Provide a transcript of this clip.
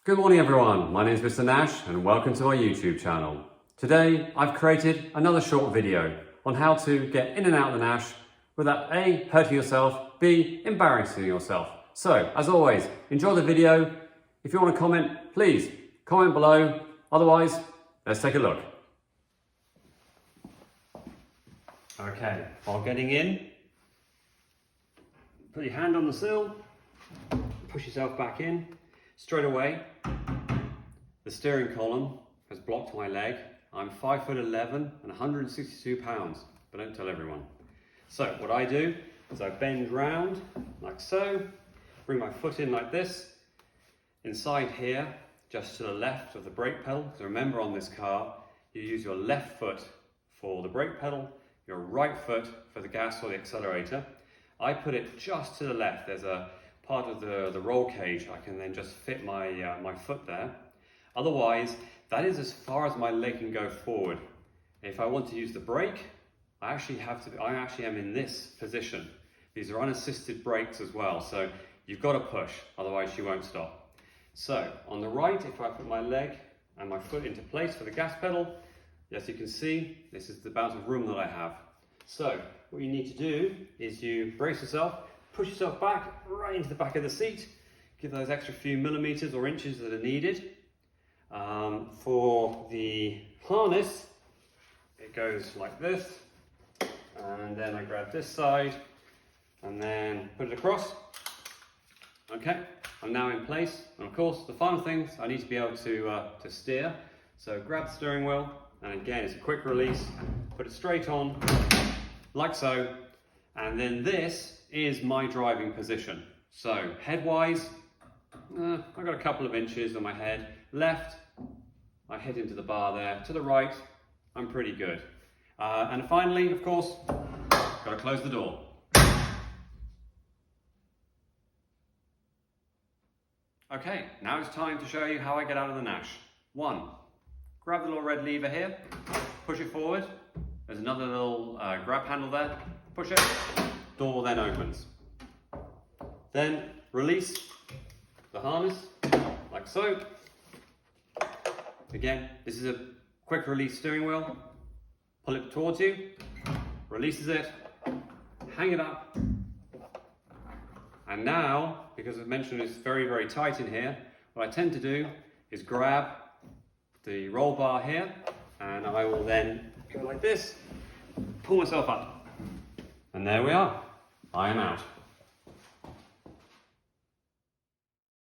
Good morning everyone, my name is Mr. Nash and welcome to my YouTube channel. Today I've created another short video on how to get in and out of the Nash without A, hurting yourself, B, embarrassing yourself. So as always, enjoy the video. If you want to comment, please comment below. Otherwise, let's take a look. Okay, while getting in, put your hand on the sill, push yourself back in. Straight away, the steering column has blocked my leg. I'm 5'11" and 162 pounds, but don't tell everyone. So what I do is I bend round like so, bring my foot in like this, inside here, just to the left of the brake pedal, because remember on this car, you use your left foot for the brake pedal, your right foot for the gas or the accelerator. I put it just to the left. There's a part of the roll cage. I can then just fit my my foot there. Otherwise, that is as far as my leg can go forward. If I want to use the brake, I actually am in this position. These are unassisted brakes as well, so you've got to push, otherwise you won't stop. So on the right, if I put my leg and my foot into place for the gas pedal, as you can see, this is the amount of room that I have. So what you need to do is you brace yourself, push yourself back, right into the back of the seat. Give those extra few millimeters or inches that are needed. For the harness, it goes like this. And then I grab this side and then put it across. Okay, I'm now in place. And of course, the final thing, I need to be able to steer. So grab the steering wheel, and again, it's a quick release. Put it straight on, like so. And then this is my driving position. So head-wise, I've got a couple of inches on my head. Left, I hit into the bar there. To the right, I'm pretty good. And finally, of course, got to close the door. Okay, now it's time to show you how I get out of the Nash. 1, grab the little red lever here, push it forward. There's another little grab handle there. Push it, door then opens. Then release the harness, like so. Again, this is a quick release steering wheel. Pull it towards you, releases it, hang it up. And now, because I've mentioned it's very, very tight in here, what I tend to do is grab the roll bar here, and I will then go like this, pull myself up. And there we are, I am out.